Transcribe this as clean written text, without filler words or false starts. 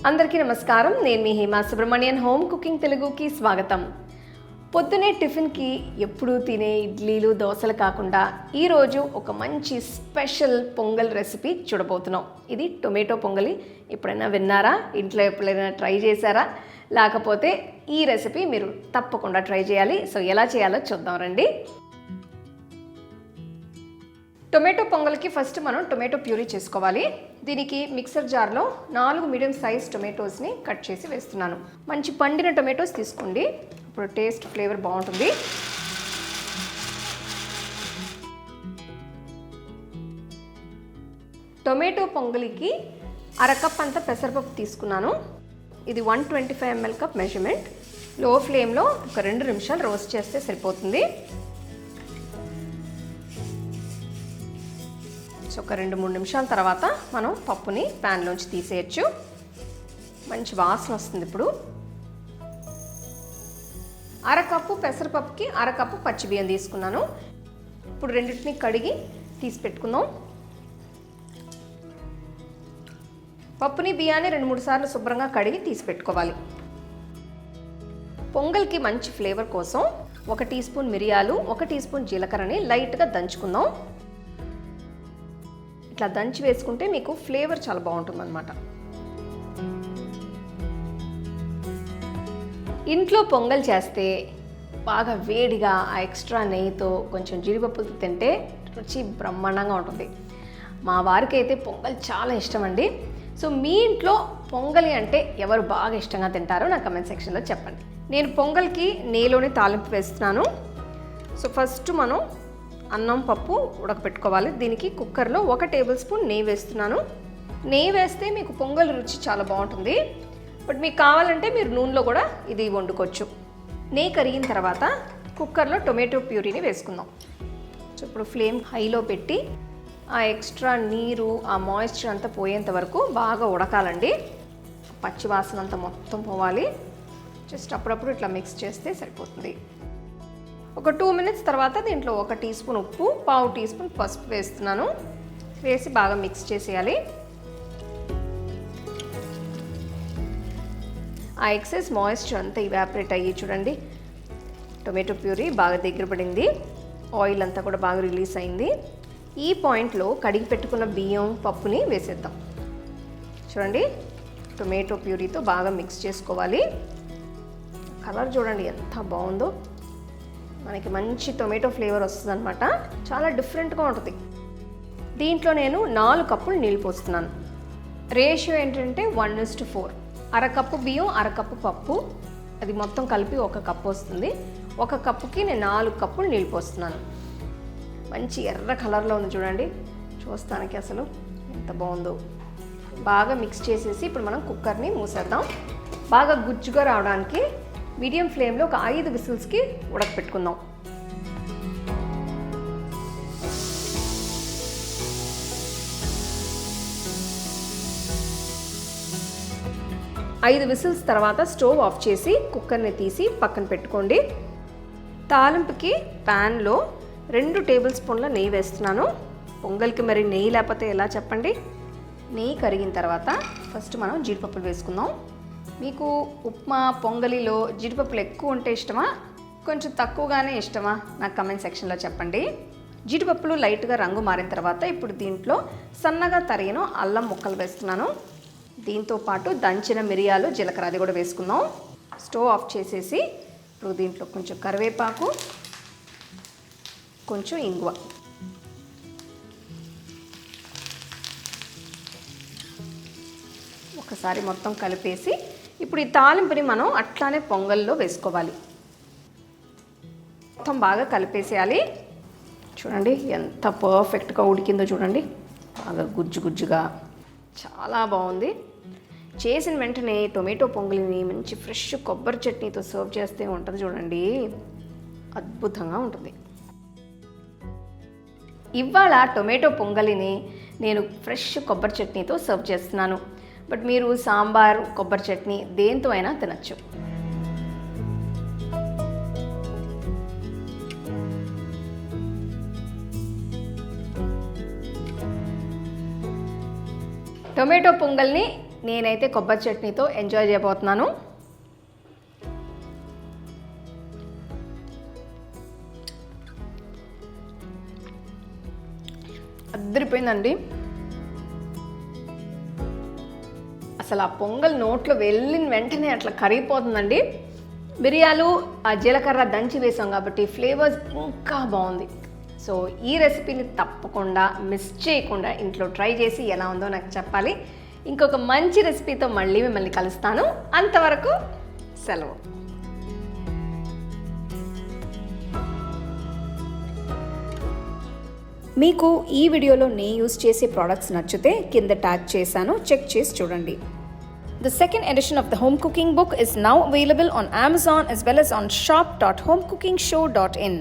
అందరికీ నమస్కారం. నేను మీ హేమా సుబ్రహ్మణ్యన్. హోమ్ కుకింగ్ తెలుగుకి స్వాగతం. పొద్దునే టిఫిన్కి ఎప్పుడూ తినే ఇడ్లీలు దోశలు కాకుండా ఈరోజు ఒక మంచి స్పెషల్ పొంగల్ రెసిపీ చూడబోతున్నాం. ఇది టొమాటో పొంగలి. ఎప్పుడైనా విన్నారా? ఇంట్లో ఎప్పుడైనా ట్రై చేశారా? లేకపోతే ఈ రెసిపీ మీరు తప్పకుండా ట్రై చేయాలి. సో ఎలా చేయాలో చూద్దాం రండి. టొమాటో పొంగల్కి ఫస్ట్ మనం టొమాటో ప్యూరీ చేసుకోవాలి. దీనికి మిక్సర్ జార్లో 4 మీడియం సైజ్ టొమాటోస్ని కట్ చేసి వేస్తున్నాను. మంచి పండిన టొమాటోస్ తీసుకోండి, ఇప్పుడు టేస్ట్ ఫ్లేవర్ బాగుంటుంది. టొమాటో పొంగలికి 1/2 కప్ అంత పెసరపప్పు తీసుకున్నాను. ఇది 125 ml కప్ మెజర్మెంట్. లో ఫ్లేమ్లో ఒక 2 నిమిషాలు రోస్ట్ చేస్తే సరిపోతుంది. ఒక 2-3 నిమిషాల తర్వాత మనం పప్పుని ప్యాన్లోంచి తీసేయచ్చు. మంచి వాసన వస్తుంది. ఇప్పుడు 1/2 కప్పు పెసరపప్పుకి 1/2 కప్పు పచ్చి బియ్యం తీసుకున్నాను. ఇప్పుడు రెండింటిని కడిగి తీసి పెట్టుకుందాం. పప్పుని బియ్యాన్ని 2-3 సార్లు శుభ్రంగా కడిగి తీసి పెట్టుకోవాలి. పొంగల్కి మంచి ఫ్లేవర్ కోసం 1 టీ స్పూన్ మిరియాలు, 1 టీ స్పూన్ జీలకర్రని లైట్గా దంచుకుందాం. ఇట్లా దంచి వేసుకుంటే మీకు ఫ్లేవర్ చాలా బాగుంటుంది అన్నమాట. ఇంట్లో పొంగల్ చేస్తే బాగా వేడిగా ఆ ఎక్స్ట్రా నెయ్యితో కొంచెం జీడిపప్పులతో తింటే రుచి బ్రహ్మాండంగా ఉంటుంది. మా వారికి అయితే పొంగల్ చాలా ఇష్టం అండి. సో మీ ఇంట్లో పొంగలి అంటే ఎవరు బాగా ఇష్టంగా తింటారో నా కమెంట్ సెక్షన్లో చెప్పండి. నేను పొంగల్కి నెయ్యిలోనే తాలింపు వేస్తున్నాను. సో ఫస్ట్ మనం అన్నం పప్పు ఉడకపెట్టుకోవాలి. దీనికి కుక్కర్లో 1 టేబుల్ స్పూన్ నెయ్యి వేస్తున్నాను. నెయ్యి వేస్తే మీకు పొంగల్ రుచి చాలా బాగుంటుంది. బట్ మీకు కావాలంటే మీరు నూనెలో కూడా ఇది వండుకోవచ్చు. నెయ్యి కరిగిన తర్వాత కుక్కర్లో టొమాటో ప్యూరీని వేసుకుందాం. సో ఇప్పుడు ఫ్లేమ్ హైలో పెట్టి ఆ ఎక్స్ట్రా నీరు, ఆ మాయిశ్చర్ అంతా పోయేంత వరకు బాగా ఉడకాలండి. పచ్చి వాసన అంతా మొత్తం పోవాలి. జస్ట్ అప్పుడప్పుడు ఇట్లా మిక్స్ చేస్తే సరిపోతుంది. ఒక 2 మినిట్స్ తర్వాత దీంట్లో 1 టీ స్పూన్ ఉప్పు, 1/2 టీ స్పూన్ పసుపు వేస్తున్నాను. వేసి బాగా మిక్స్ చేసేయాలి. ఆ ఎక్సెస్ మాయిశ్చర్ అంతా ఇవాపరేట్ అయ్యి చూడండి, టొమాటో ప్యూరీ బాగా దగ్గర పడింది. ఆయిల్ అంతా కూడా బాగా రిలీజ్ అయింది. ఈ పాయింట్లో కడిగి పెట్టుకున్న బియ్యం పప్పుని వేసేద్దాం. చూడండి, టొమాటో ప్యూరీతో బాగా మిక్స్ చేసుకోవాలి. కలర్ చూడండి ఎంత బాగుందో. మనకి మంచి టొమాటో ఫ్లేవర్ వస్తుంది అనమాట. చాలా డిఫరెంట్గా ఉంటుంది. దీంట్లో నేను 4 కప్పులు నీళ్ళు పోస్తున్నాను. రేషియో ఏంటంటే 1:4. 1/2 కప్పు బియ్యం, 1/2 కప్పు పప్పు, అది మొత్తం కలిపి 1 కప్పు వస్తుంది. 1 కప్పుకి నేను 4 కప్పులు నీళ్ళు పోస్తున్నాను. మంచి ఎర్ర కలర్లో ఉంది చూడండి, చూస్తానికి అసలు ఎంత బాగుందో. బాగా మిక్స్ చేసేసి ఇప్పుడు మనం కుక్కర్ని మూసేద్దాం. బాగా గుజ్జుగా రావడానికి మీడియం ఫ్లేమ్లో ఒక 5 విసిల్స్కి ఉడకపెట్టుకుందాం. ఐదు విసిల్స్ తర్వాత స్టవ్ ఆఫ్ చేసి కుక్కర్ని తీసి పక్కన పెట్టుకోండి. తాలింపుకి ప్యాన్లో 2 టేబుల్ స్పూన్ల నెయ్యి వేస్తున్నాను. పొంగల్కి మరి నెయ్యి లేకపోతే ఎలా చెప్పండి. నెయ్యి కరిగిన తర్వాత ఫస్ట్ మనం జీడిపప్పులు వేసుకుందాం. మీకు ఉప్మా పొంగలిలో జీడిపప్పులు ఎక్కువ ఉంటే ఇష్టమా, కొంచెం తక్కువగానే ఇష్టమా, నాకు కమెంట్ సెక్షన్లో చెప్పండి. జీడిపప్పులు లైట్గా రంగు మారిన తర్వాత ఇప్పుడు దీంట్లో సన్నగా తరిగిన అల్లం ముక్కలు వేస్తున్నాను. దీంతో పాటు దంచిన మిరియాలు, జీలకర్ర అది కూడా వేసుకుందాం. స్టవ్ ఆఫ్ చేసేసి ఇప్పుడు దీంట్లో కొంచెం కరివేపాకు, కొంచెం ఇంగువ, ఒకసారి మొత్తం కలిపేసి ఇప్పుడు ఈ తాలింపుని మనం అట్లానే పొంగల్లో వేసుకోవాలి. మొత్తం బాగా కలిపేసేయాలి. చూడండి ఎంత పర్ఫెక్ట్గా ఉడికిందో చూడండి, బాగా గుజ్జు గుజ్జుగా చాలా బాగుంది. చేసిన వెంటనే టొమాటో పొంగలిని మంచి ఫ్రెష్ కొబ్బరి చట్నీతో సర్వ్ చేస్తే ఉంటుంది చూడండి, అద్భుతంగా ఉంటుంది. ఇవాళ టొమాటో పొంగలిని నేను ఫ్రెష్ కొబ్బరి చట్నీతో సర్వ్ చేస్తున్నాను. బట్ మీరు సాంబార్, కొబ్బరి చట్నీ దేంతో అయినా తినచ్చు. టొమాటో పొంగల్ని నేనైతే కొబ్బరి చట్నీతో ఎంజాయ్ చేయబోతున్నాను. అద్దరిపోయిందండి. అసలు ఆ పొంగల్ నోట్లో వెళ్ళిన వెంటనే అట్లా కరిగిపోతుందండి. మిరియాలు ఆ జీలకర్ర దంచి వేసాం కాబట్టి ఫ్లేవర్స్ ఇంకా బాగుంది. సో ఈ రెసిపీని తప్పకుండా మిస్ చేయకుండా ఇంట్లో ట్రై చేసి ఎలా ఉందో నాకు చెప్పాలి. ఇంకొక మంచి రెసిపీతో మళ్ళీ మిమ్మల్ని కలుస్తాను. అంతవరకు సెలవు. మీకు ఈ వీడియోలో నేను యూజ్ చేసే ప్రోడక్ట్స్ నచ్చితే కింద ట్యాగ్ చేశాను, చెక్ చేసి చూడండి. The second edition of the home cooking book is now available on Amazon as well as on shop.homecookingshow.in.